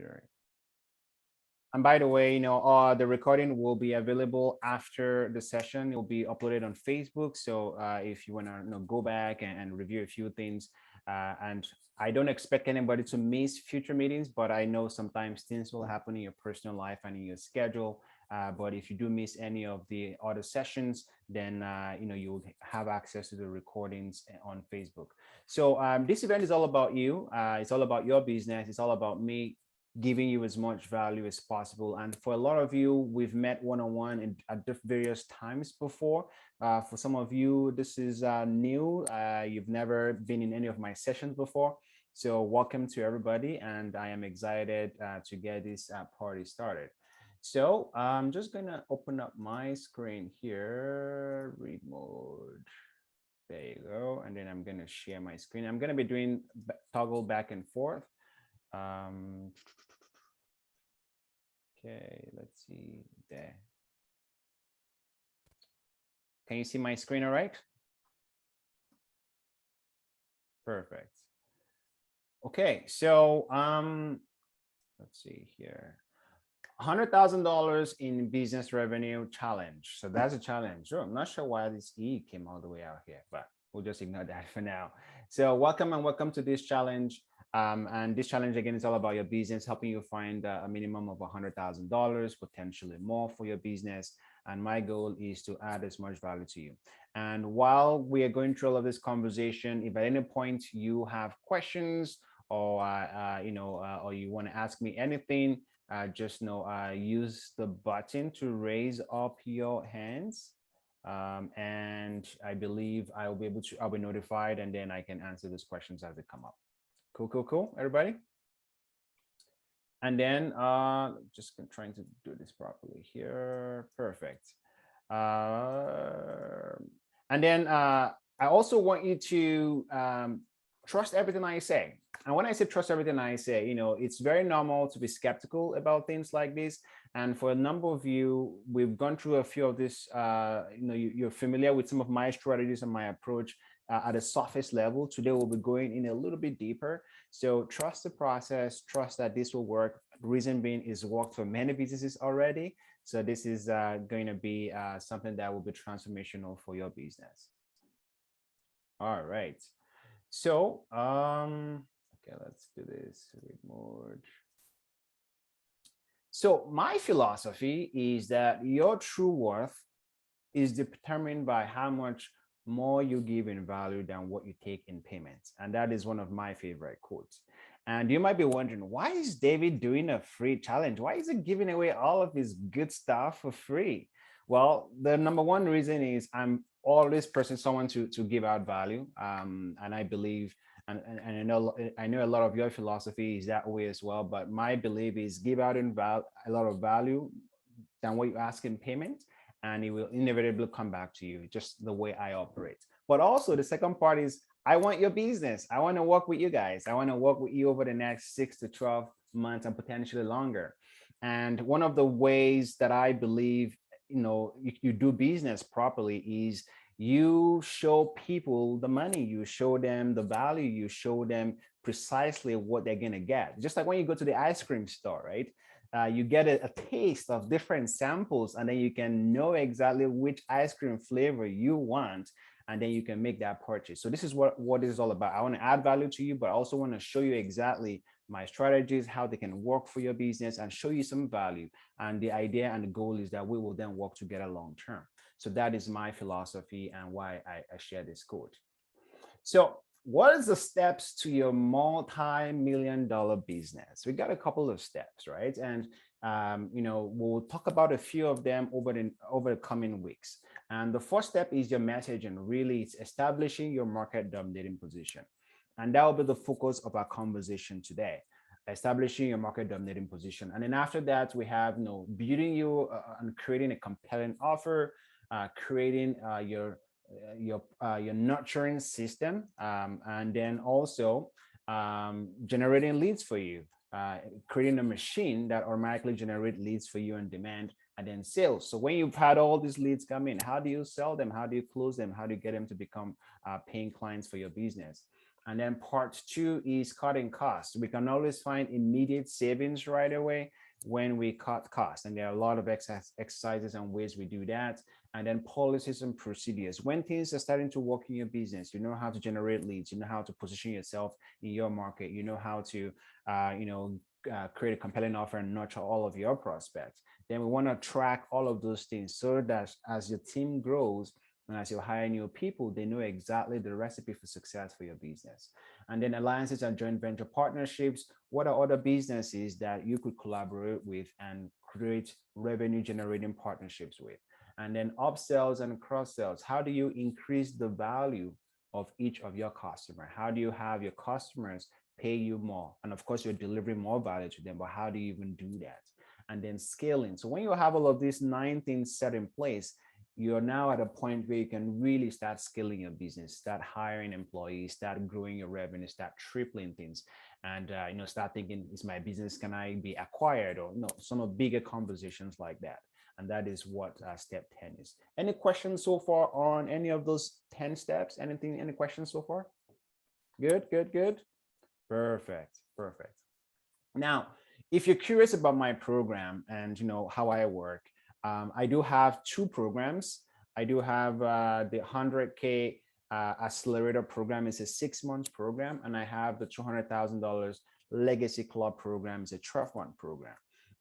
computer. And by the way, the recording will be available after the session. It will be uploaded on Facebook. So if you want to go back and review a few things, and I don't expect anybody to miss future meetings, but I know sometimes things will happen in your personal life and in your schedule. But if you do miss any of the other sessions, then you'll have access to the recordings on Facebook. So this event is all about you. It's all about your business. It's all about me giving you as much value as possible. And for a lot of you, we've met one-on-one at various times before. For some of you, this is new. You've never been in any of my sessions before. So welcome to everybody. And I am excited to get this party started. So I'm just gonna open up my screen here, read mode. There you go. And then I'm gonna share my screen. I'm gonna be doing toggle back and forth. Okay, let's see there. Can you see my screen all right? Perfect. Okay, so let's see here. $100,000 in business revenue challenge. So that's a challenge. Sure, I'm not sure why this E came all the way out here, but we'll just ignore that for now. So welcome to this challenge. And this challenge, again, is all about your business, helping you find a minimum of $100,000, potentially more for your business. And my goal is to add as much value to you. And while we are going through all of this conversation, if at any point you have questions or, or you want to ask me anything, just use the button to raise up your hands. And I believe I'll be notified, and then I can answer those questions as they come up. Cool, everybody. And then just trying to do this properly here. Perfect. And then I also want you to trust everything I say. And when I say trust everything I say, it's very normal to be skeptical about things like this. And for a number of you, we've gone through a few of this, you're familiar with some of my strategies and my approach at a surface level. Today, we'll be going in a little bit deeper. So trust the process, trust that this will work. Reason being is worked for many businesses already. So this is going to be something that will be transformational for your business. All right. So, okay, let's do this read mode. So my philosophy is that your true worth is determined by how much more you give in value than what you take in payments. And that is one of my favorite quotes. And you might be wondering, why is David doing a free challenge? Why is he giving away all of his good stuff for free? Well, the number one reason is I'm always pressing someone to give out value. And I believe, and I know a lot of your philosophy is that way as well, but my belief is give out a lot of value than what you ask in payment, and it will inevitably come back to you, just the way I operate. But also the second part is I want your business. I want to work with you guys. I want to work with you over the next 6 to 12 months and potentially longer. And one of the ways that I believe, you do business properly is you show people the money, you show them the value, you show them precisely what they're going to get. Just like when you go to the ice cream store, right? You get a taste of different samples, and then you can know exactly which ice cream flavor you want, and then you can make that purchase. So this is what this is all about. I want to add value to you, but I also want to show you exactly my strategies, how they can work for your business, and show you some value. And the idea and the goal is that we will then work together long term. So that is my philosophy and why I share this quote. So what is the steps to your multi-million-dollar business? We got a couple of steps, right? And we'll talk about a few of them over the coming weeks. And the first step is your messaging. Really, it's establishing your market dominating position. And that will be the focus of our conversation today, establishing your market dominating position. And then after that, we have building you and creating a compelling offer, creating your nurturing system, and then also generating leads for you, creating a machine that automatically generates leads for you on demand, and then sales. So when you've had all these leads come in, how do you sell them? How do you close them? How do you get them to become paying clients for your business? And then part two is cutting costs. We can always find immediate savings right away when we cut costs. And there are a lot of exercises and ways we do that. And then policies and procedures. When things are starting to work in your business, you know how to generate leads, you know how to position yourself in your market, you know how to, create a compelling offer and nurture all of your prospects. Then we want to track all of those things so that as your team grows, and as you hire new people, they know exactly the recipe for success for your business. And then alliances and joint venture partnerships. What are other businesses that you could collaborate with and create revenue generating partnerships with? And then upsells and cross sells. How do you increase the value of each of your customer? How do you have your customers pay you more? And of course, you're delivering more value to them, but how do you even do that? And then scaling. So when you have all of these 9 things set in place, you're now at a point where you can really start scaling your business, start hiring employees, start growing your revenue, start tripling things, and start thinking, is my business, can I be acquired, or no, some of bigger conversations like that. And that is what step 10 is. Any questions so far on any of those 10 steps? Anything, any questions so far? Good, good, good. Perfect, perfect. Now, if you're curious about my program and how I work, I do have 2 programs. I do have the 100K Accelerator program. It's a 6-month program, and I have the $200,000 Legacy Club program. It's a 12-month program.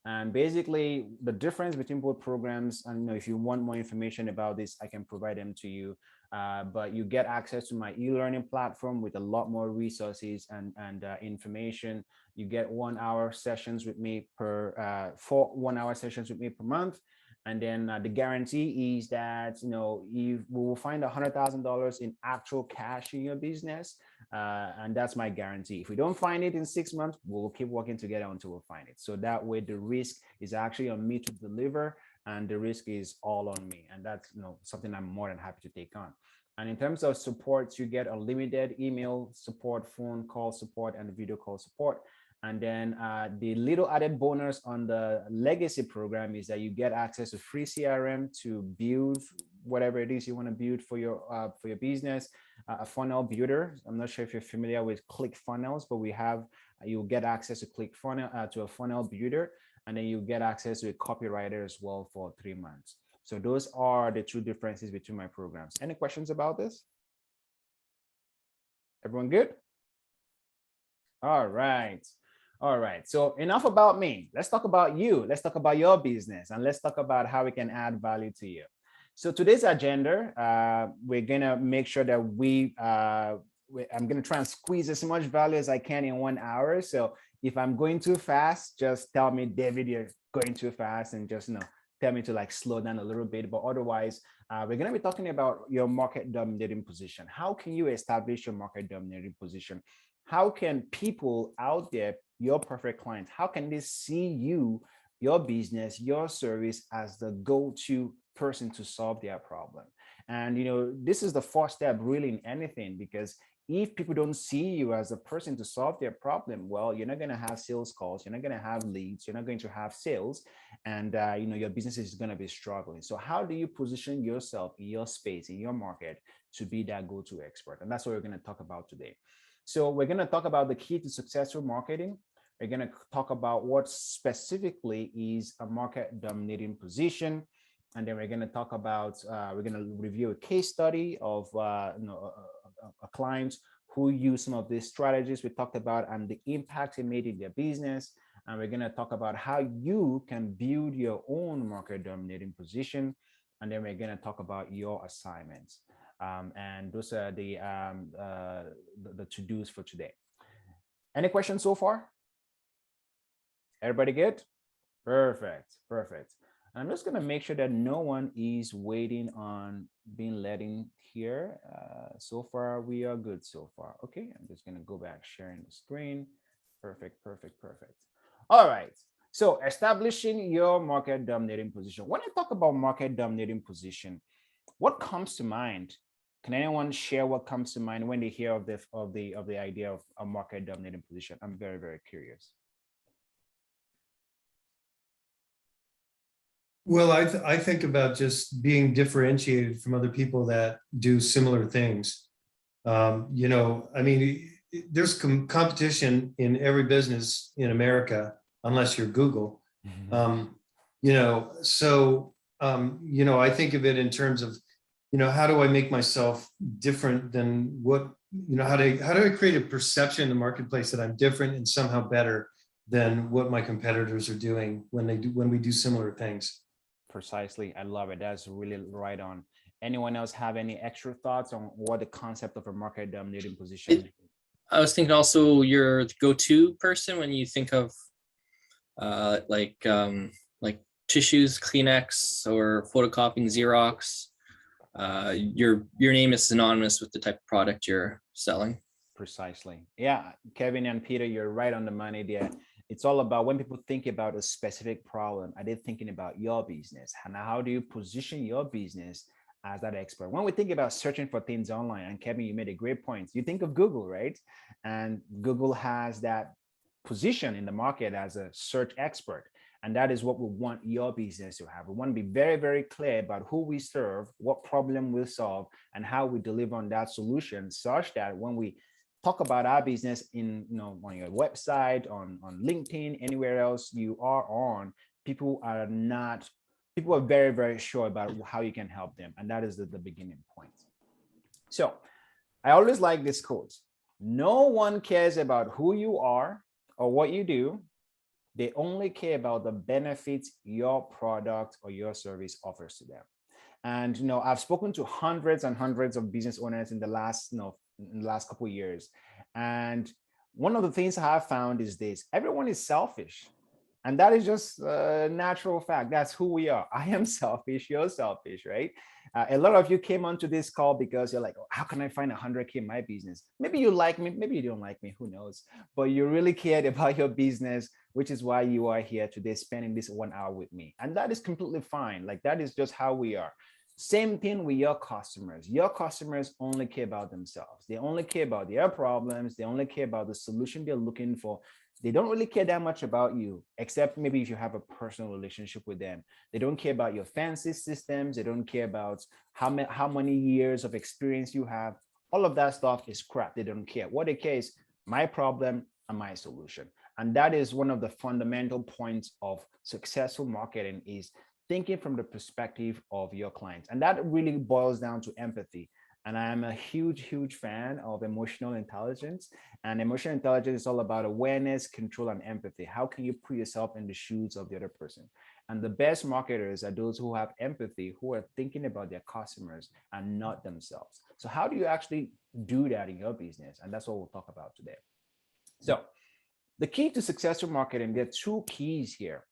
And basically, the difference between both programs, and if you want more information about this, I can provide them to you. But you get access to my e-learning platform with a lot more resources and information. You get 1-hour sessions with me per 4 1-hour sessions with me per month. And then the guarantee is that we will find $100,000 in actual cash in your business, and that's my guarantee. If we don't find it in 6 months, we'll keep working together until we find it. So that way, the risk is actually on me to deliver, and the risk is all on me, and that's something I'm more than happy to take on. And in terms of support, you get unlimited email support, phone call support, and video call support. And then the little added bonus on the legacy program is that you get access to free CRM to build whatever it is you want to build for your business, a funnel builder. I'm not sure if you're familiar with ClickFunnels, but you'll get access to ClickFunnels, to a funnel builder, and then you get access to a copywriter as well for 3 months. So those are the 2 differences between my programs. Any questions about this? Everyone good? All right. All right, so enough about me. Let's talk about you. Let's talk about your business, and let's talk about how we can add value to you. So today's agenda, we're gonna make sure that I'm gonna try and squeeze as much value as I can in 1 hour. So if I'm going too fast, just tell me, David, you're going too fast, and just tell me to slow down a little bit. But otherwise, we're gonna be talking about your market dominating position. How can you establish your market dominating position? How can people out there, your perfect clients, how can they see you, your business, your service as the go-to person to solve their problem? And this is the first step really in anything, because if people don't see you as a person to solve their problem, well, you're not going to have sales calls, you're not going to have leads, you're not going to have sales, and your business is going to be struggling. So how do you position yourself in your space, in your market, to be that go-to expert? And that's what we're going to talk about today. So we're going to talk about the key to successful marketing. We're going to talk about what specifically is a market dominating position. And then we're going to talk about, we're going to review a case study of a client who used some of these strategies we talked about and the impact it made in their business. And we're going to talk about how you can build your own market dominating position. And then we're going to talk about your assignments. And those are the to-dos for today. Any questions so far? Everybody good? Perfect, perfect. I'm just gonna make sure that no one is waiting on being let in here. So far, we are good so far. Okay, I'm just gonna go back sharing the screen. Perfect, perfect, perfect. All right, so establishing your market dominating position. When I talk about market dominating position, what comes to mind? Can anyone share what comes to mind when they hear of the idea of a market dominating position? I'm very, very curious. Well, I think about just being differentiated from other people that do similar things. You know, I mean, there's competition in every business in America, unless you're Google. Um, you know, so you know, I think of it in terms of, you know, how do I make myself different than what, you know, how do I create a perception in the marketplace that I'm different and somehow better than what my competitors are doing when we do similar things. Precisely. I love it. That's really right on. Anyone else have any extra thoughts on what the concept of a market dominating I, position? I was thinking also you're the go-to person when you think of like tissues, Kleenex, or photocopying Xerox. Your name is synonymous with the type of product you're selling. Precisely. Yeah, Kevin and Peter, you're right on the money there. It's all about when people think about a specific problem, are they thinking about your business? And how do you position your business as that expert? When we think about searching for things online, and Kevin, you made a great point. You think of Google, right? And Google has that position in the market as a search expert. And that is what we want your business to have. We want to be very, very clear about who we serve, what problem we solve, and how we deliver on that solution, such that when we talk about our business in, on your website, on LinkedIn, anywhere else you are on, people are not people are very, very sure about how you can help them, and that is the beginning point. So I always like this quote: no one cares about who you are or what you do, they only care about the benefits your product or your service offers to them. And I've spoken to hundreds and hundreds of business owners in the last couple of years, and one of the things I have found is this: everyone is selfish, and that is just a natural fact. That's who we are. I am selfish, you're selfish, right? A lot of you came onto this call because you're like, oh, how can I find 100K in my business? Maybe you like me, maybe you don't like me, who knows? But you really cared about your business, which is why you are here today spending this 1 hour with me. And that is completely fine. Like, that is just how we are. Same thing with your customers. Your customers only care about themselves. They only care about their problems. They only care about the solution they're looking for. They don't really care that much about you, except maybe if you have a personal relationship with them. They don't care about your fancy systems. They don't care about how many years of experience you have. All of that stuff is crap. They don't care. What they care is my problem and my solution. And that is one of the fundamental points of successful marketing, is thinking from the perspective of your clients. And that really boils down to empathy. And I am a huge, huge fan of emotional intelligence. And emotional intelligence is all about awareness, control, and empathy. How can you put yourself in the shoes of the other person? And the best marketers are those who have empathy, who are thinking about their customers and not themselves. So how do you actually do that in your business? And that's what we'll talk about today. So the key to successful marketing, there are two keys here.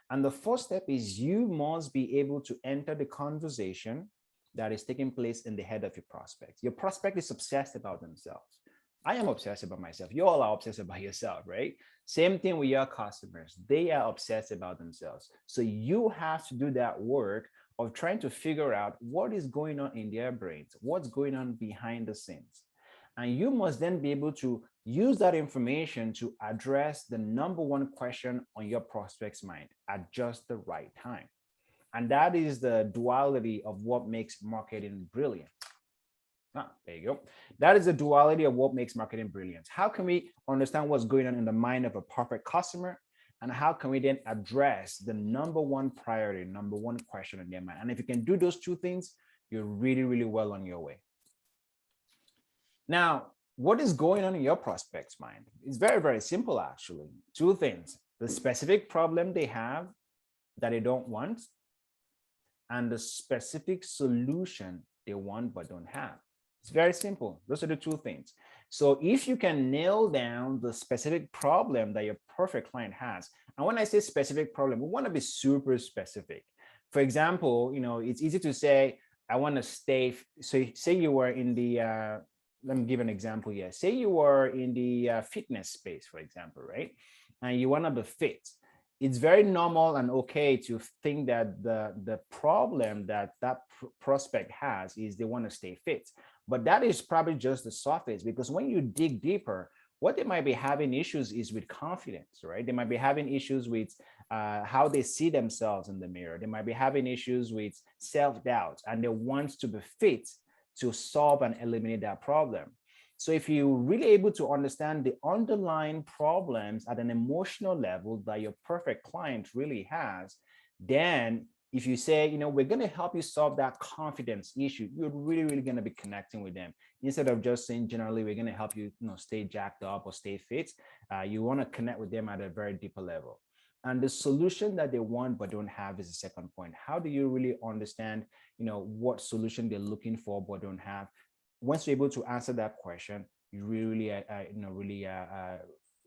And the first step is you must be able to enter the conversation that is taking place in the head of your prospect. Your prospect is obsessed about themselves. I am obsessed about myself. You all are obsessed about yourself, right? Same thing with your customers. They are obsessed about themselves. So you have to do that work of trying to figure out what is going on in their brains, what's going on behind the scenes. And you must then be able to use that information to address the number one question on your prospect's mind at just the right time. And that is the duality of what makes marketing brilliant. There you go. That is the duality of what makes marketing brilliant. How can we understand what's going on in the mind of a perfect customer? And how can we then address the number one priority, number one question in their mind? And if you can do those two things, you're really, really well on your way. Now, what is going on in your prospect's mind? It's very, very simple, actually. Two things: the specific problem they have that they don't want, and the specific solution they want but don't have. It's very simple. Those are the two things. So if you can nail down the specific problem that your perfect client has, and when I say specific problem, we want to be super specific. For example, it's easy to say, I want to stay. So say you were in the, let me give an example here. Say you were in the fitness space, for example, right? And you want to be fit. It's very normal and okay to think that the problem that prospect has is they want to stay fit. But that is probably just the surface, because when you dig deeper, what they might be having issues is with confidence, right? They might be having issues with how they see themselves in the mirror. They might be having issues with self-doubt, and they want to be fit to solve and eliminate that problem. So if you're really able to understand the underlying problems at an emotional level that your perfect client really has, then if you say, we're going to help you solve that confidence issue, you're really going to be connecting with them instead of just saying generally we're going to help you, stay jacked up or stay fit. You want to connect with them at a very deeper level. And the solution that they want but don't have is the second point. How do you really understand, what solution they're looking for but don't have? Once you're able to answer that question, you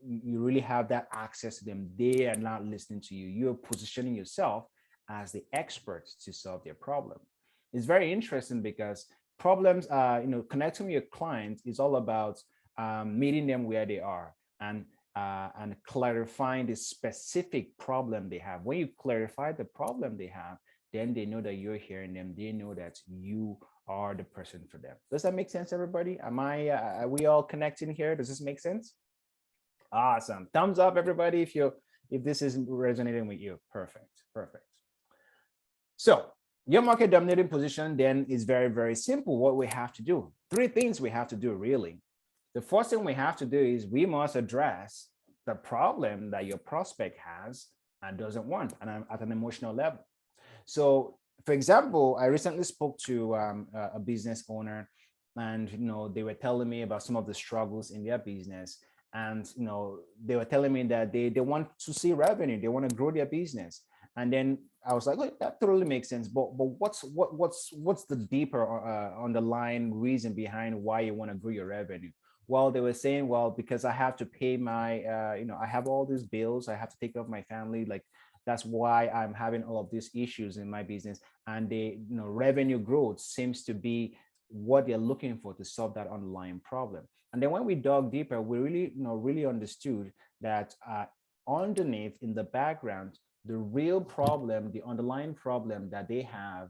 you really have that access to them. They are not listening to you. You're positioning yourself as the expert to solve their problem. It's very interesting because problems, connecting with your clients is all about meeting them where they are and clarifying the specific problem they have. When you clarify the problem they have, then they know that you're hearing them. They know that you are the person for them. Does that make sense, everybody? Are we all connecting here? Does this make sense? Awesome. Thumbs up, everybody, if this is resonating with you. Perfect. So your market dominating position then is very, very simple. What we have to do, 3 things we have to do really. The first thing we have to do is we must address the problem that your prospect has and doesn't want at an emotional level. So for example, I recently spoke to a business owner, and they were telling me about some of the struggles in their business. And they were telling me that they want to see revenue, they want to grow their business. And then I was like, look, that totally makes sense. But what's the deeper underlying reason behind why you want to grow your revenue? Well, they were saying, well, because I have to pay my, I have all these bills, I have to take care of my family. Like, that's why I'm having all of these issues in my business. And revenue growth seems to be what they're looking for to solve that underlying problem. And then when we dug deeper, we really understood that underneath in the background, the real problem, the underlying problem that they have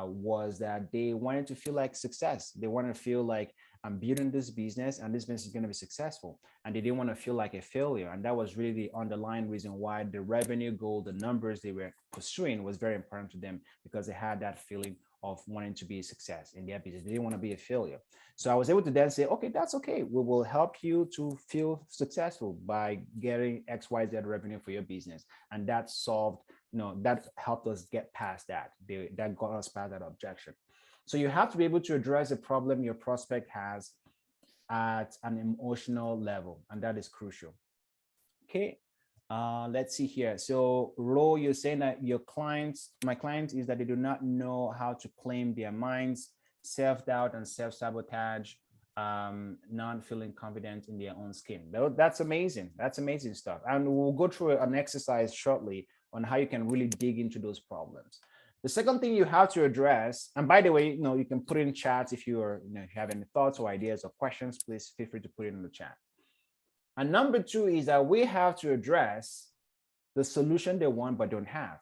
was that they wanted to feel like success. They want to feel like, I'm building this business and this business is going to be successful. And they didn't want to feel like a failure. And that was really the underlying reason why the revenue goal, the numbers they were pursuing was very important to them, because they had that feeling of wanting to be a success in their business. They didn't want to be a failure. So I was able to then say, okay, that's okay. We will help you to feel successful by getting XYZ revenue for your business. And that solved, that helped us get past that. That got us past that objection. So you have to be able to address the problem your prospect has at an emotional level, and that is crucial. Okay, let's see here. So Ro, you're saying that my clients is that they do not know how to claim their minds, self-doubt and self-sabotage, not feeling confident in their own skin. That's amazing. That's amazing stuff. And we'll go through an exercise shortly on how you can really dig into those problems. The second thing you have to address, and by the way, you can put in chats if you have any thoughts or ideas or questions, please feel free to put it in the chat. And number 2 is that we have to address the solution they want but don't have.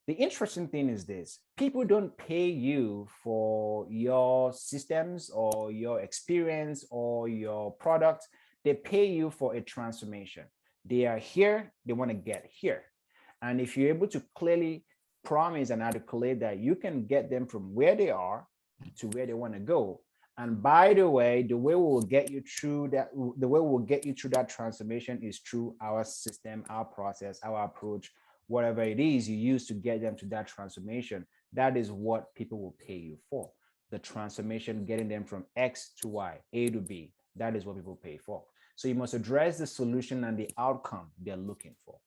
The interesting thing is this: people don't pay you for your systems or your experience or your product. They pay you for a transformation. They are here, they want to get here. And if you're able to clearly promise and articulate that you can get them from where they are to where they want to go. And by the way, the way we'll get you through that transformation is through our system, our process, our approach, whatever it is you use to get them to that transformation. That is what people will pay you for. The transformation, getting them from X to Y, A to B. That is what people pay for. So you must address the solution and the outcome they're looking for.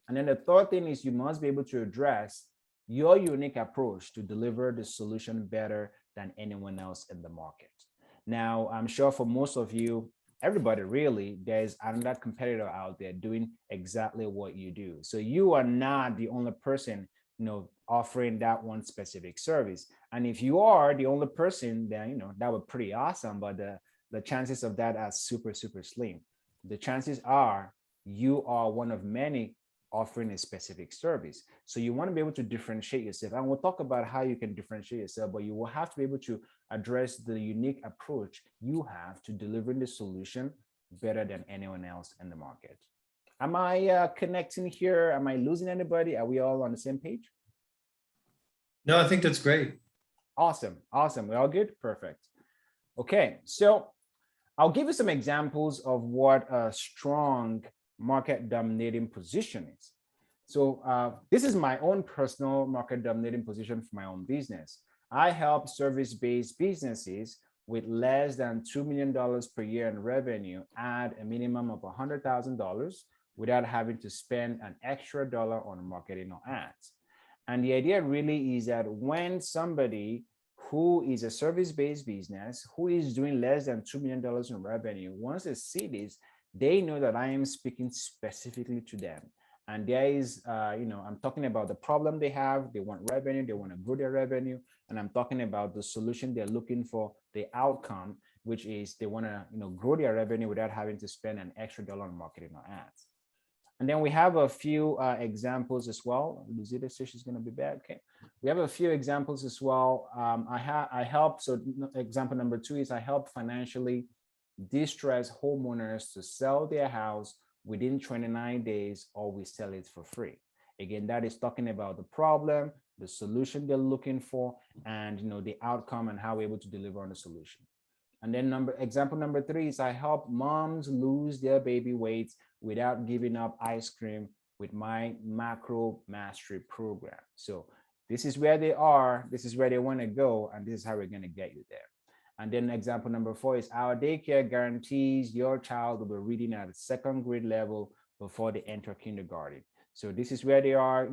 And then the third thing is you must be able to address your unique approach to deliver the solution better than anyone else in the market. Now, I'm sure for most of you, everybody really, there's another competitor out there doing exactly what you do. So you are not the only person, offering that one specific service. And if you are the only person, then, that would be pretty awesome. But the chances of that are super, super slim. The chances are you are one of many offering a specific service. So you want to be able to differentiate yourself. And we'll talk about how you can differentiate yourself, but you will have to be able to address the unique approach you have to delivering the solution better than anyone else in the market. Am I connecting here? Am I losing anybody? Are we all on the same page? No, I think that's great. Awesome. We're all good? Perfect. Okay. So I'll give you some examples of what a strong market dominating position is. So this is my own personal market dominating position for my own business. I help service-based businesses with less than $2 million per year in revenue add a minimum of $100,000 without having to spend an extra dollar on marketing or ads. And the idea really is that when somebody who is a service-based business, who is doing less than $2 million in revenue, once they see this, they know that I am speaking specifically to them. And there is, I'm talking about the problem they have. They want revenue, they want to grow their revenue. And I'm talking about the solution they're looking for, the outcome, which is they want to, grow their revenue without having to spend an extra dollar on marketing or ads. And then we have a few examples as well. Luzita says she's going to be back. Okay. We have a few examples as well. I help. So example number 2 is I help financially distressed homeowners to sell their house within 29 days, or we sell it for free. Again, that is talking about the problem, the solution they're looking for, and the outcome and how we're able to deliver on the solution. And then example number 3 is I help moms lose their baby weight without giving up ice cream with my macro mastery program. So this is where they are, this is where they want to go, and this is how we're going to get you there. And then example number 4 is our daycare guarantees your child will be reading at a 2nd grade level before they enter kindergarten. So this is where they are,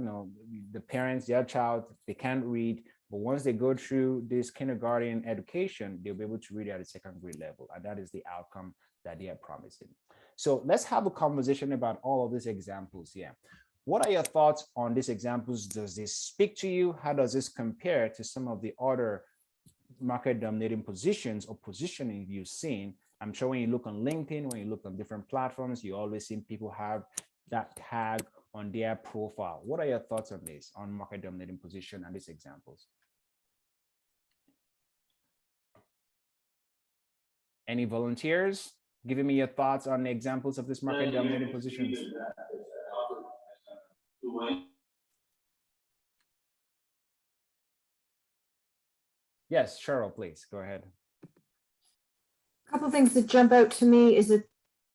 the parents, their child, they can't read, but once they go through this kindergarten education, they'll be able to read at a 2nd grade level. And that is the outcome that they are promising. So let's have a conversation about all of these examples here. What are your thoughts on these examples? Does this speak to you? How does this compare to some of the other market dominating positions or positioning you've seen? I'm sure when you look on LinkedIn, when you look on different platforms, you always see people have that tag on their profile. What are your thoughts on this, on market dominating position and these examples? Any volunteers giving me your thoughts on the examples of this market dominating positions? Yes, Cheryl, please go ahead. A couple of things that jump out to me is that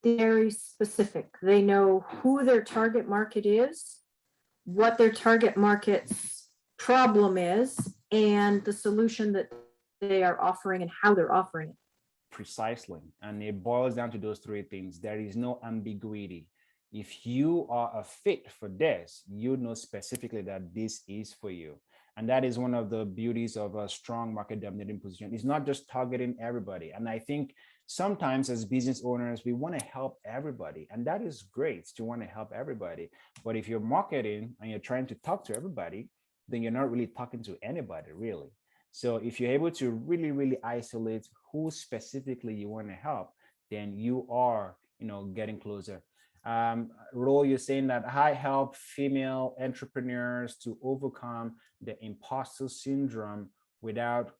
they're very specific. They know who their target market is, what their target market's problem is, and the solution that they are offering and how they're offering it. Precisely. And it boils down to those 3 things. There is no ambiguity. If you are a fit for this, you know specifically that this is for you. And that is one of the beauties of a strong market dominating position. It's not just targeting everybody. And I think sometimes as business owners, we want to help everybody. And that is great to want to help everybody. But if you're marketing and you're trying to talk to everybody, then you're not really talking to anybody, really. So if you're able to really, really isolate who specifically you want to help, then you are, getting closer. Ro, you're saying that I help female entrepreneurs to overcome the imposter syndrome without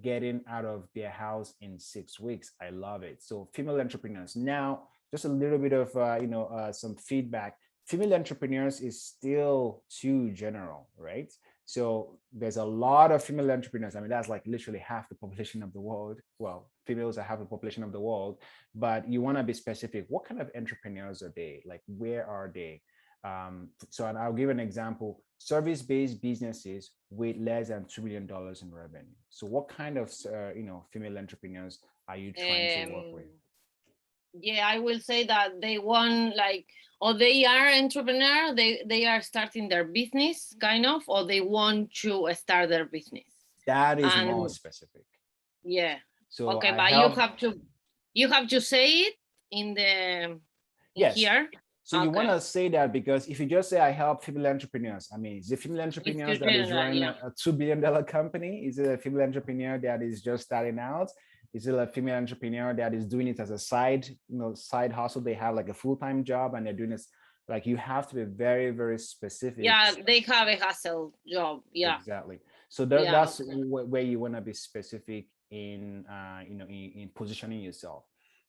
getting out of their house in 6 weeks. I love it. So female entrepreneurs. Now, just a little bit of, some feedback. Female entrepreneurs is still too general, right? So there's a lot of female entrepreneurs. I mean, that's like literally half the population of the world. Well, females are half the population of the world, but you want to be specific. What kind of entrepreneurs are they? Like, where are they? So and I'll give an example, service-based businesses with less than $2 million in revenue. So what kind of, female entrepreneurs are you trying to work with? Yeah, I will say that they want or they are entrepreneur, they are starting their business kind of, or they want to start their business. That is more specific. Yeah. So okay, but you have to say it in the here. So you want to say that because if you just say I help female entrepreneurs, I mean, is it female entrepreneurs that is running a $2 billion company? Is it a female entrepreneur that is just starting out? Is it a female entrepreneur that is doing it as a side hustle? They have like a full-time job and they're doing this. Like, you have to be very, very specific. Yeah, they have a hustle job. Yeah, exactly. So that's where you want to be specific in, in positioning yourself.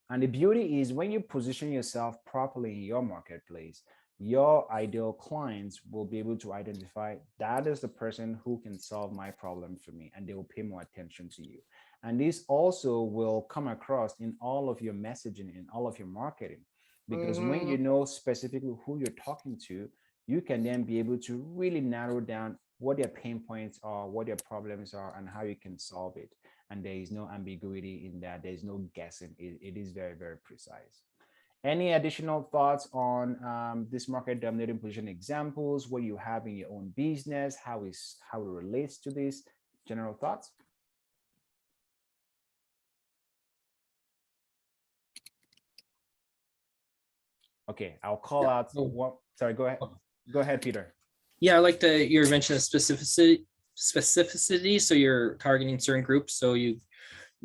And the beauty is when you position yourself properly in your marketplace, your ideal clients will be able to identify that is the person who can solve my problem for me, and they will pay more attention to you. And this also will come across in all of your messaging, in all of your marketing. Because when you know specifically who you're talking to, you can then be able to really narrow down what their pain points are, what their problems are, and how you can solve it. And there is no ambiguity in that. There's no guessing. It is very, very precise. Any additional thoughts on this market dominating position examples, what you have in your own business, how it relates to this? General thoughts? Okay, I'll call out one. Sorry, go ahead. Go ahead, Peter. Yeah, I like the you mentioned the specificity. So you're targeting certain groups. So you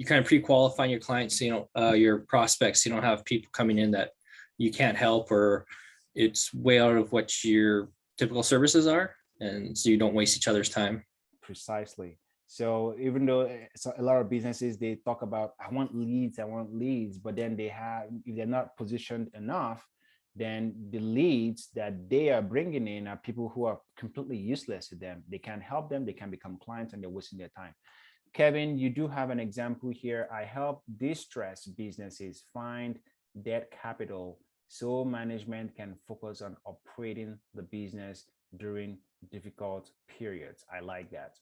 kind of pre-qualifying your clients, your prospects. You don't have people coming in that you can't help, or it's way out of what your typical services are, and so you don't waste each other's time. Precisely. So even though a lot of businesses, they talk about, I want leads, but then if they're not positioned enough, then the leads that they are bringing in are people who are completely useless to them. They can't help them. They can become clients, and they're wasting their time. Kevin, you do have an example here. I help distressed businesses find debt capital so management can focus on operating the business during difficult periods. I like that.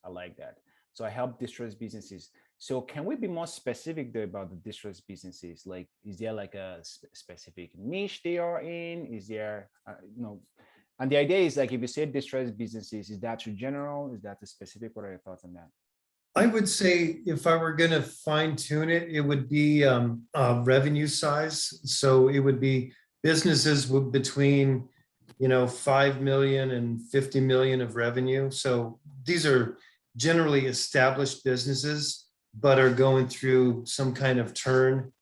So I help distressed businesses. So can we be more specific though about the distressed businesses? Like, is there like a specific niche they are in? Is there, and the idea is like, if you say distressed businesses, is that too general? Is that too specific? What are your thoughts on that? I would say if I were going to fine tune it, it would be revenue size. So it would be businesses with between, 5 million and 50 million of revenue. So these are generally established businesses, but are going through some kind of turn.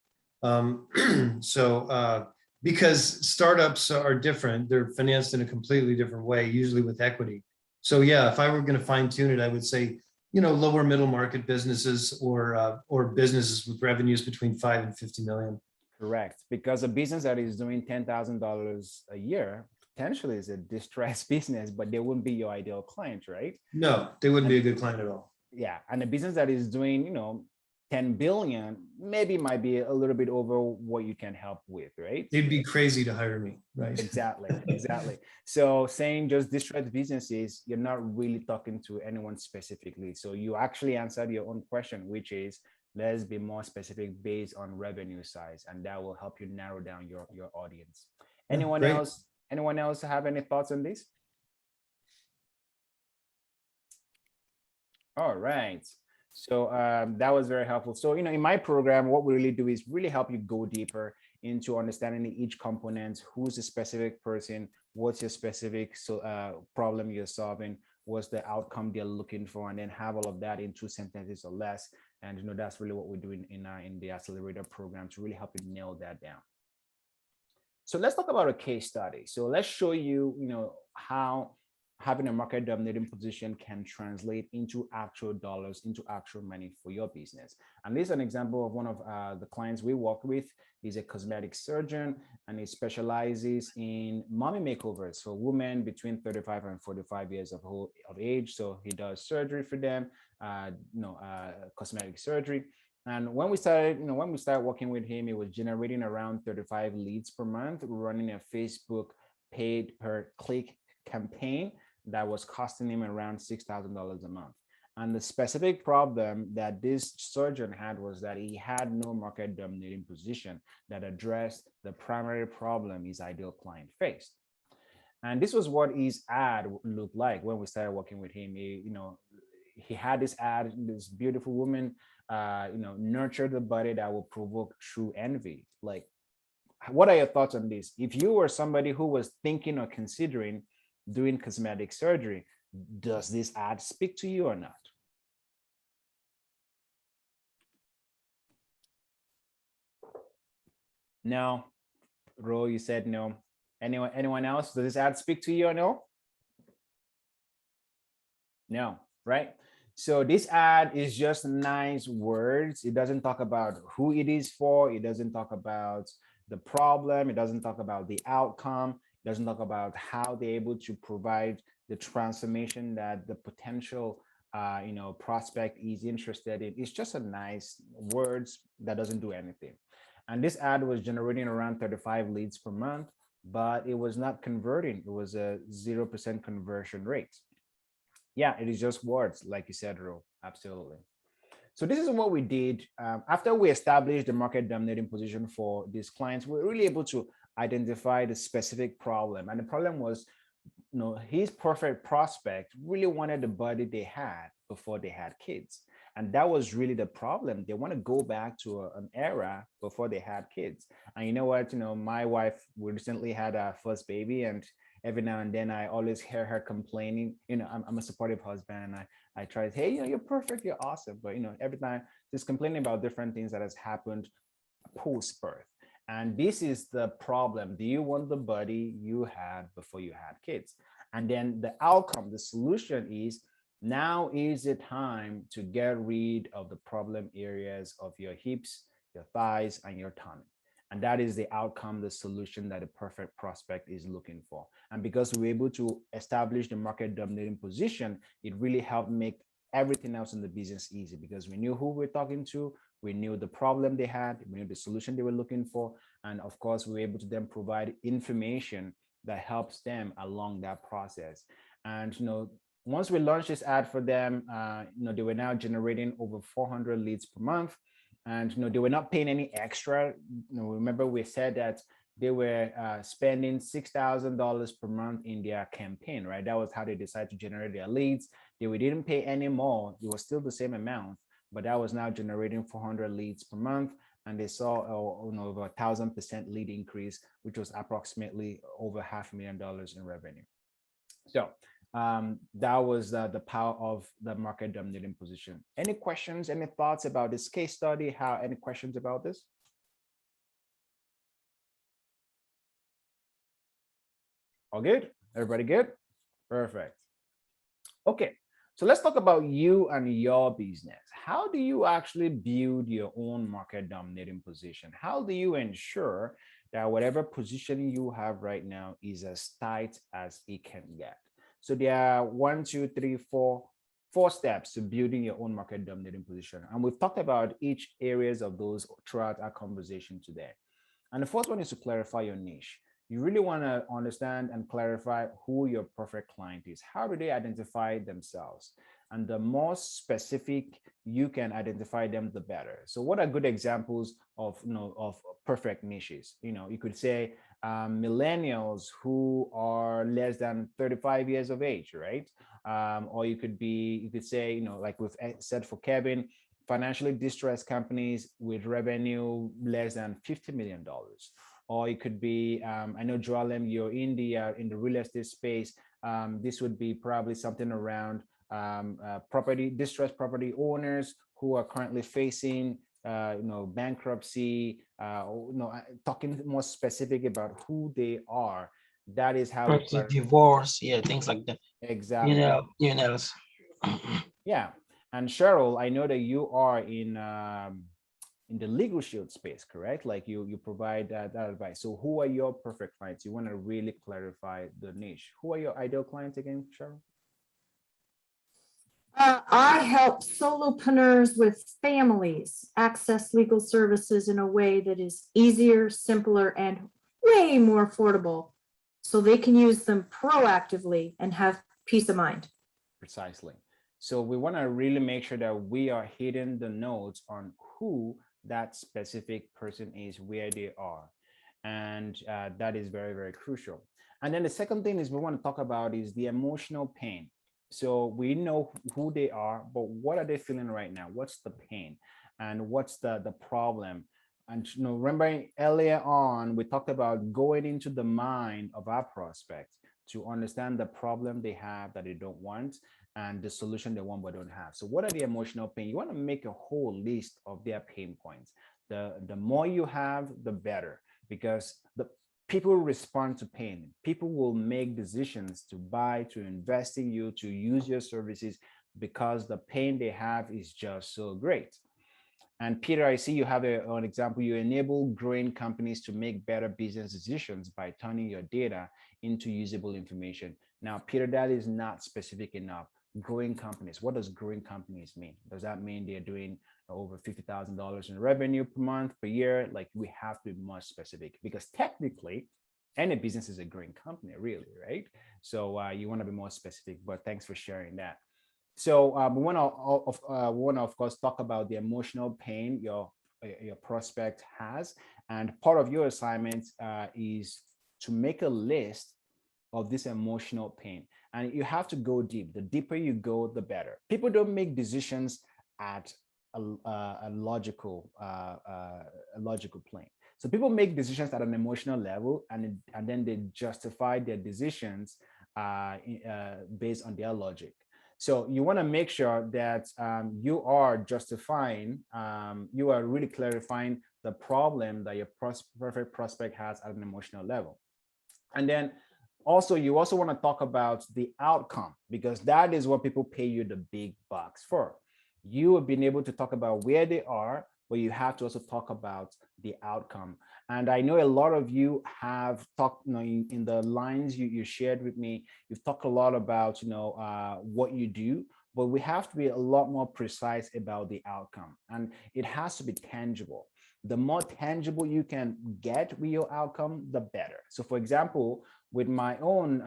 Because startups are different, they're financed in a completely different way, usually with equity. So yeah, if I were going to fine tune it, I would say, lower middle market businesses or businesses with revenues between 5 and 50 million. Correct. Because a business that is doing $10,000 a year potentially is a distressed business, but they wouldn't be your ideal client, right? No, they wouldn't be a good client at all. Yeah. And a business that is doing, 10 billion maybe might be a little bit over what you can help with, right? They'd be crazy to hire me, right? Exactly. So saying just distressed businesses, you're not really talking to anyone specifically. So you actually answered your own question, which is, let's be more specific based on revenue size, and that will help you narrow down your audience. Anyone else have any thoughts on this? All right. So that was very helpful. So, in my program, what we really do is really help you go deeper into understanding each component. Who's the specific person? What's your specific problem you're solving? What's the outcome they're looking for? And then have all of that in 2 sentences or less. And that's really what we're doing in the accelerator program to really help you nail that down. So let's talk about a case study. So let's show you, how having a market dominating position can translate into actual dollars, into actual money for your business. And this is an example of one of the clients we work with. He's a cosmetic surgeon, and he specializes in mommy makeovers for women between 35 and 45 years of age. So he does surgery for them, cosmetic surgery. And when we started working with him, he was generating around 35 leads per month, running a Facebook paid per click campaign that was costing him around $6,000 a month. And the specific problem that this surgeon had was that he had no market dominating position that addressed the primary problem his ideal client faced. And this was what his ad looked like when we started working with him. He had this ad, this beautiful woman, nurture the body that will provoke true envy. Like, what are your thoughts on this? If you were somebody who was thinking or considering doing cosmetic surgery, does this ad speak to you or not? No. Ro, you said no. Anyone else? Does this ad speak to you or no? No, right? So this ad is just nice words. It doesn't talk about who it is for. It doesn't talk about the problem. It doesn't talk about the outcome. Doesn't talk about how they're able to provide the transformation that the potential prospect is interested in. It's just a nice words that doesn't do anything. And this ad was generating around 35 leads per month, but it was not converting. It was a 0% conversion rate. Yeah, it is just words, like you said, Ro. Absolutely. So this is what we did. After we established the market dominating position for these clients, we were really able to identify the specific problem. And the problem was, his perfect prospect really wanted the body they had before they had kids. And that was really the problem. They want to go back to an era before they had kids. And you know what? My wife, we recently had our first baby, and every now and then I always hear her complaining. I'm a supportive husband, and I try to, hey, you're perfect, you're awesome. But every time she's complaining about different things that has happened post birth. And this is the problem. Do you want the body you had before you had kids? And then the outcome, the solution is, now is the time to get rid of the problem areas of your hips, your thighs, and your tummy. And that is the outcome, the solution that a perfect prospect is looking for. And because we were able to establish the market dominating position, it really helped make everything else in the business easy, because we knew who we're talking to, we knew the problem they had, we knew the solution they were looking for, and of course we were able to then provide information that helps them along that process. And once we launched this ad for them, they were now generating over 400 leads per month, and they were not paying any extra. Remember we said that they were spending $6,000 per month in their campaign, right? That was how they decided to generate their leads. They didn't pay any more. It was still the same amount, but that was now generating 400 leads per month. And they saw over 1,000% lead increase, which was approximately over $500,000 in revenue. So that was the power of the market dominating position. Any questions, any thoughts about this case study? Any questions about this? All good? Everybody good? Perfect. Okay, so let's talk about you and your business. How do you actually build your own market dominating position? How do you ensure that whatever position you have right now is as tight as it can get? So there are 1, 2, 3, 4 steps to building your own market dominating position. And we've talked about each areas of those throughout our conversation today. And the fourth one is to clarify your niche. You really want to understand and clarify who your perfect client is. How do they identify themselves? And the more specific you can identify them, the better. So what are good examples of perfect niches? You could say millennials who are less than 35 years of age, right? Or you could say, like we've said for Kevin, financially distressed companies with revenue less than $50 million. Or it could be, I know Joalem, you're in the real estate space. This would be probably something around distressed property owners who are currently facing, bankruptcy. Talking more specific about who they are. That is how we divorce, yeah, things like that. Exactly. Yeah. And Cheryl, I know that you are in the legal shield space, correct? Like you provide that advice. So who are your perfect clients? You want to really clarify the niche. Who are your ideal clients again, Cheryl? I help solopreneurs with families access legal services in a way that is easier, simpler, and way more affordable, so they can use them proactively and have peace of mind. Precisely. So we want to really make sure that we are hitting the notes on who that specific person is, where they are. And that is very, very crucial. And then the second thing is we want to talk about is the emotional pain. So we know who they are, but what are they feeling right now? What's the pain and what's the problem? And remember earlier on, we talked about going into the mind of our prospect to understand the problem they have that they don't want and the solution they want but don't have. So what are the emotional pain? You want to make a whole list of their pain points. The more you have, the better, because the people respond to pain. People will make decisions to buy, to invest in you, to use your services because the pain they have is just so great. And Peter, I see you have an example. You enable growing companies to make better business decisions by turning your data into usable information. Now, Peter, that is not specific enough. growing companies. What does growing companies mean? Does that mean they're doing over $50,000 in revenue per month, per year? Like, we have to be much specific, because technically any business is a growing company, really, right? So you want to be more specific, but thanks for sharing that. So we want to, of course, talk about the emotional pain your prospect has. And part of your assignment is to make a list of this emotional pain. And you have to go deep. The deeper you go, the better. People don't make decisions at a logical plane. So people make decisions at an emotional level, and then they justify their decisions based on their logic. So you want to make sure that you are justifying, you are really clarifying the problem that your perfect prospect has at an emotional level. And then also, you also want to talk about the outcome, because that is what people pay you the big bucks for. You have been able to talk about where they are, but you have to also talk about the outcome. And I know a lot of you have talked, in the lines you shared with me, you've talked a lot about, what you do, but we have to be a lot more precise about the outcome. And it has to be tangible. The more tangible you can get with your outcome, the better. So for example, with my own,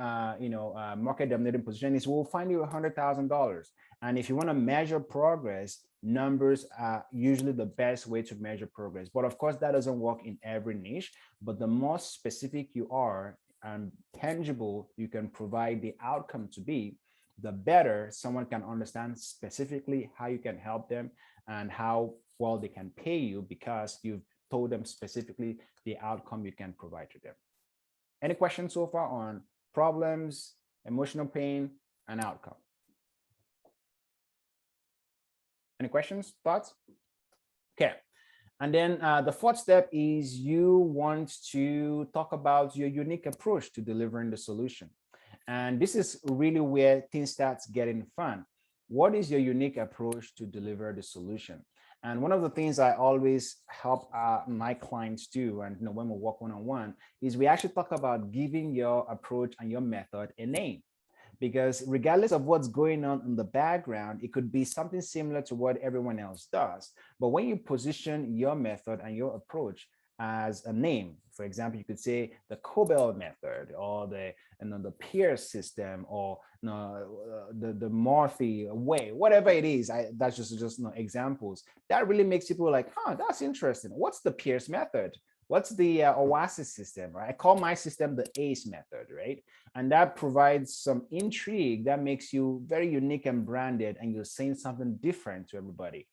market dominating position is, we'll find you $100,000. And if you want to measure progress, numbers are usually the best way to measure progress. But of course, that doesn't work in every niche. But the more specific you are and tangible you can provide the outcome to be, the better someone can understand specifically how you can help them and how well they can pay you, because you've told them specifically the outcome you can provide to them. Any questions so far on problems, emotional pain, and outcome? Any questions, thoughts? Okay. And then the fourth step is you want to talk about your unique approach to delivering the solution. And this is really where things starts getting fun. What is your unique approach to deliver the solution? And one of the things I always help my clients do, and when we work one-on-one, is we actually talk about giving your approach and your method a name. Because regardless of what's going on in the background, it could be something similar to what everyone else does. But when you position your method and your approach as a name, for example, you could say the Cobell method, or the Pierce system, or the Marthy way, whatever it is. That's just examples. That really makes people like, huh, that's interesting. What's the Pierce method? What's the Oasis system, right? I call my system the ACE method, right? And that provides some intrigue that makes you very unique and branded, and you're saying something different to everybody.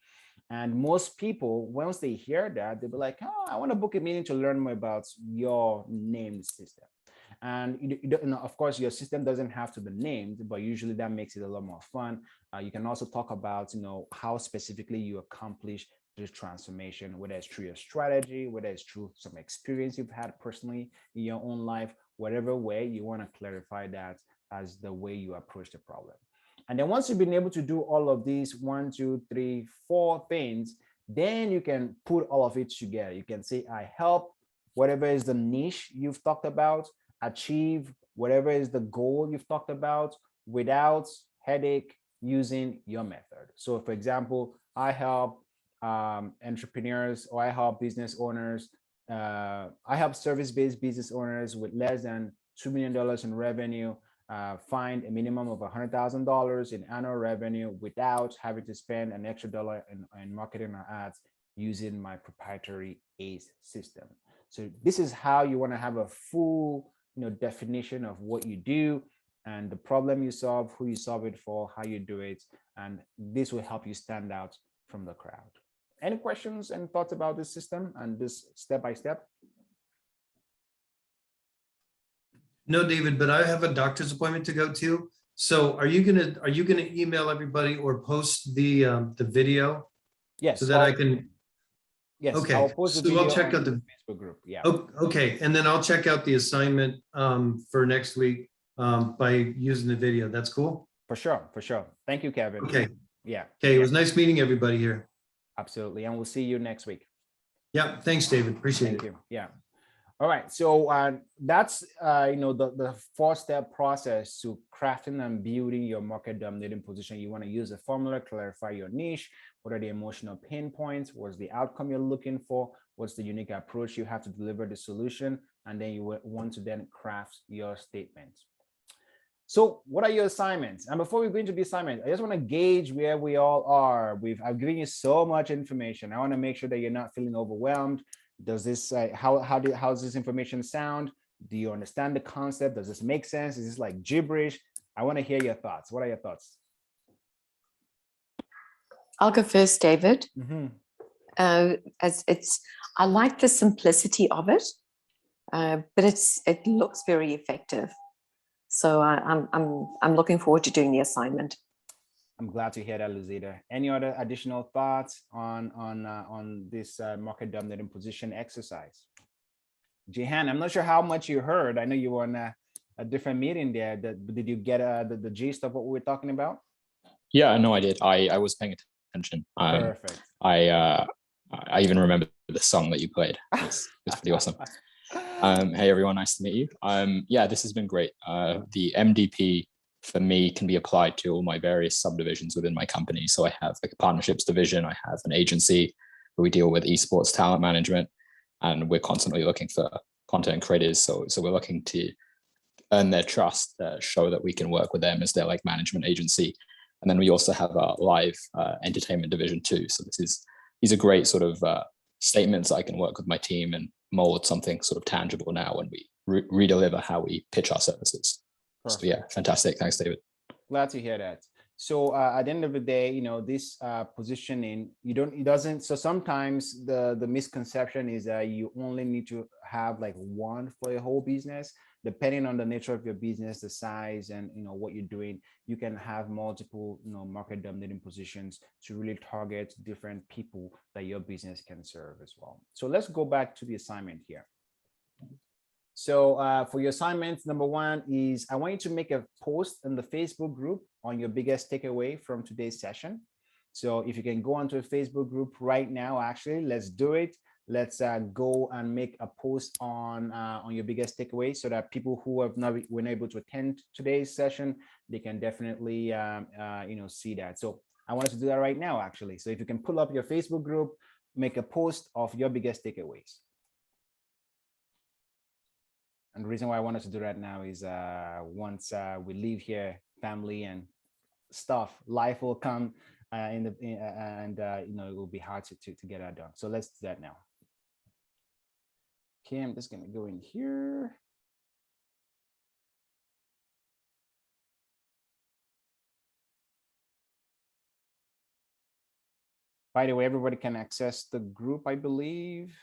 And most people, once they hear that, they'll be like, oh, I want to book a meeting to learn more about your named system. And of course, your system doesn't have to be named, but usually that makes it a lot more fun. You can also talk about, how specifically you accomplish this transformation, whether it's through your strategy, whether it's through some experience you've had personally in your own life, whatever way you want to clarify that as the way you approach the problem. And then once you've been able to do all of these 1, 2, 3, 4 things, then you can put all of it together. You can say, I help whatever is the niche you've talked about, achieve whatever is the goal you've talked about without headache, using your method. So for example, I help entrepreneurs, or I help business owners. I help service-based business owners with less than $2 million in revenue find a minimum of $100,000 in annual revenue without having to spend an extra dollar in marketing or ads, using my proprietary ACE system. So this is how you want to have a full definition of what you do and the problem you solve, who you solve it for, how you do it, and this will help you stand out from the crowd. Any questions and thoughts about this system and this step-by-step? No, David, but I have a doctor's appointment to go to. So are you gonna email everybody or post the video? Yes. So that I can. Yes. Okay. I'll post the So video I'll check on out the Facebook group. Yeah. Okay, and then I'll check out the assignment for next week by using the video. That's cool. For sure. For sure. Thank you, Kevin. Okay. Yeah. Okay. It was nice meeting everybody here. Absolutely. And we'll see you next week. Yeah. Thanks, David. Appreciate it. Thank you. Yeah. All right, so that's the 4-step process to crafting and building your market dominating position. You want to use a formula, clarify your niche. What are the emotional pain points? What's the outcome you're looking for? What's the unique approach you have to deliver the solution? And then you want to then craft your statement. So what are your assignments? And before we go into the assignment, I just want to gauge where we all are. I've given you so much information. I want to make sure that you're not feeling overwhelmed. Does this how's this information sound? Do you understand the concept? Does this make sense? Is this like gibberish? I want to hear your thoughts. What are your thoughts? I'll go first, David. Mm-hmm. I like the simplicity of it, but it looks very effective. So I'm looking forward to doing the assignment. I'm glad to hear that, Luzita. Any other additional thoughts on this market dominating position exercise? Jehan, I'm not sure how much you heard. I know you were on a different meeting there. Did you get the gist of what we were talking about? Yeah, no, I did. I was paying attention. Perfect. I even remember the song that you played. It's pretty awesome. Hey everyone, nice to meet you. Yeah, this has been great. The MDP for me can be applied to all my various subdivisions within my company. So I have like a partnerships division. I have an agency where we deal with esports talent management, and we're constantly looking for content creators. So we're looking to earn their trust, show that we can work with them as their like management agency. And then we also have a live entertainment division too. So these are great sort of statements I can work with my team and mold something sort of tangible now when we redeliver how we pitch our services. Perfect. So yeah, fantastic. Thanks, David. Glad to hear that. So at the end of the day, this positioning, so sometimes the misconception is that you only need to have like one for a whole business. Depending on the nature of your business, the size, and what you're doing, you can have multiple market dominating positions to really target different people that your business can serve as well. So let's go back to the assignment here. So for your assignment, number 1 is I want you to make a post in the Facebook group on your biggest takeaway from today's session. So if you can go onto a Facebook group right now, actually, let's do it. Let's go and make a post on your biggest takeaway so that people who have not been able to attend today's session, they can definitely see that. So I want us to do that right now, actually. So if you can pull up your Facebook group, make a post of your biggest takeaways. And the reason why I want us to do that now is once we leave here, family and stuff, life will come and it will be hard to get that done. So let's do that now. Okay, I'm just going to go in here. By the way, everybody can access the group, I believe.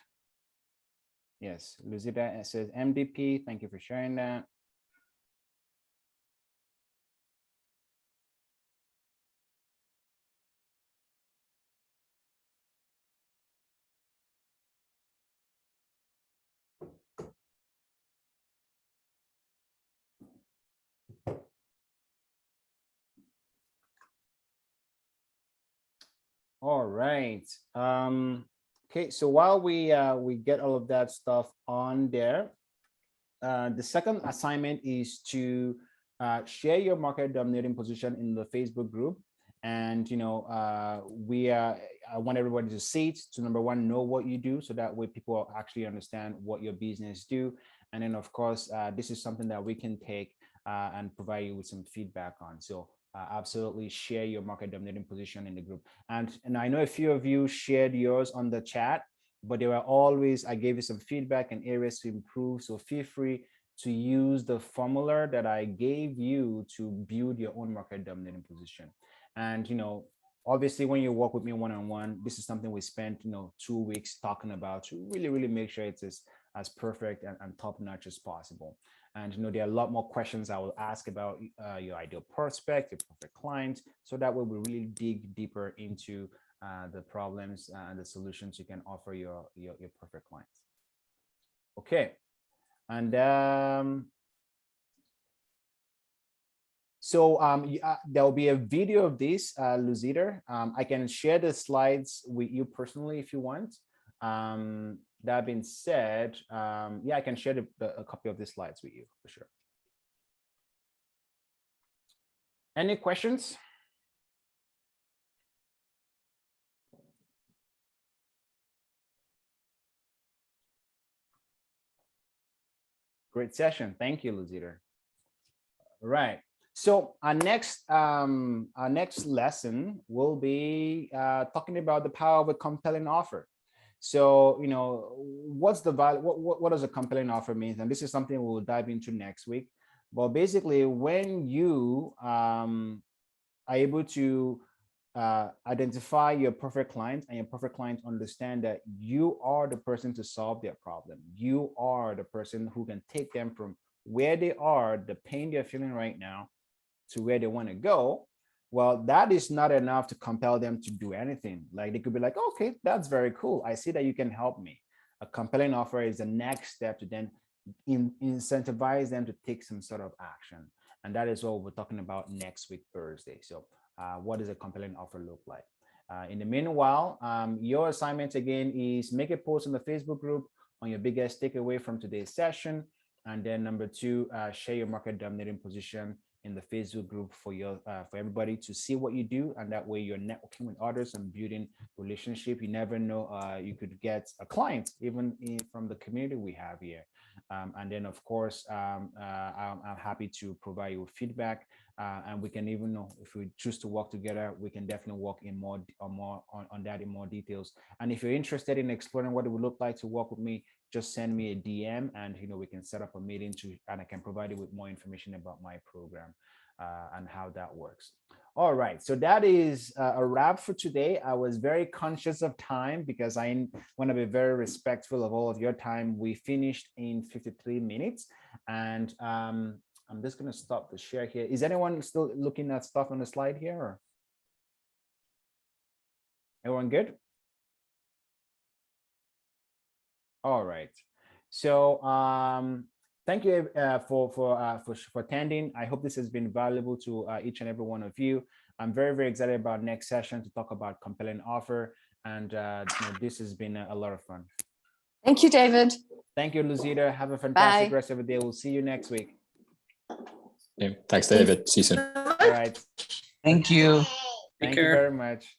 Yes, Luzita says MDP. Thank you for sharing that. All right. Okay, so while we get all of that stuff on there, the second assignment is to share your market dominating position in the Facebook group. And I want everybody to see it, to number 1, know what you do, so that way people actually understand what your business do. And then of course, this is something that we can take and provide you with some feedback on. So absolutely share your market dominating position in the group. And I know a few of you shared yours on the chat, but there were always, I gave you some feedback and areas to improve. So feel free to use the formula that I gave you to build your own market dominating position. And, obviously when you work with me one-on-one, this is something we spent, 2 weeks talking about to really make sure it's as perfect and top-notch as possible. And there are a lot more questions I will ask about your ideal prospect, your perfect client, so that way we really dig deeper into the problems and the solutions you can offer your perfect clients. Okay, and there will be a video of this, Luzita. I can share the slides with you personally if you want. That being said, yeah, I can share a copy of the slides with you for sure. Any questions? Great session. Thank you, Luzita. Right. So our next lesson will be talking about the power of a compelling offer. So, you know, what's the value? What does a compelling offer mean? And this is something we'll dive into next week. But basically, when you are able to identify your perfect client, and your perfect client understand that you are the person to solve their problem, you are the person who can take them from where they are, the pain they're feeling right now, to where they want to go. Well, that is not enough to compel them to do anything. Like, they could be like, okay, that's very cool, I see that you can help me. A compelling offer is the next step to then incentivize them to take some sort of action. And that is what we're talking about next week, Thursday. So what does a compelling offer look like? In the meanwhile, your assignment again is make a post in the Facebook group on your biggest takeaway from today's session. And then number two, share your market dominating position in the Facebook group for everybody to see what you do. And that way you're networking with others and building relationship. You never know, you could get a client even from the community we have here. And then of course, I'm happy to provide you with feedback. And we can even know if we choose to work together, we can definitely work in more on that in more details. And if you're interested in exploring what it would look like to work with me, just send me a DM, and we can set up a meeting and I can provide you with more information about my program and how that works. All right, so that is a wrap for today. I was very conscious of time because I want to be very respectful of all of your time. We finished in 53 minutes, and I'm just going to stop the share here. Is anyone still looking at stuff on the slide here? Or? Everyone good? All right. So thank you for attending. I hope this has been valuable to each and every one of you. I'm very, very excited about next session to talk about compelling offer. And this has been a lot of fun. Thank you, David. Thank you, Luzita. Have a fantastic Bye. rest of the day. We'll see you next week. Yeah, thanks, David. See you soon. All right. Thank you. Thank you very much.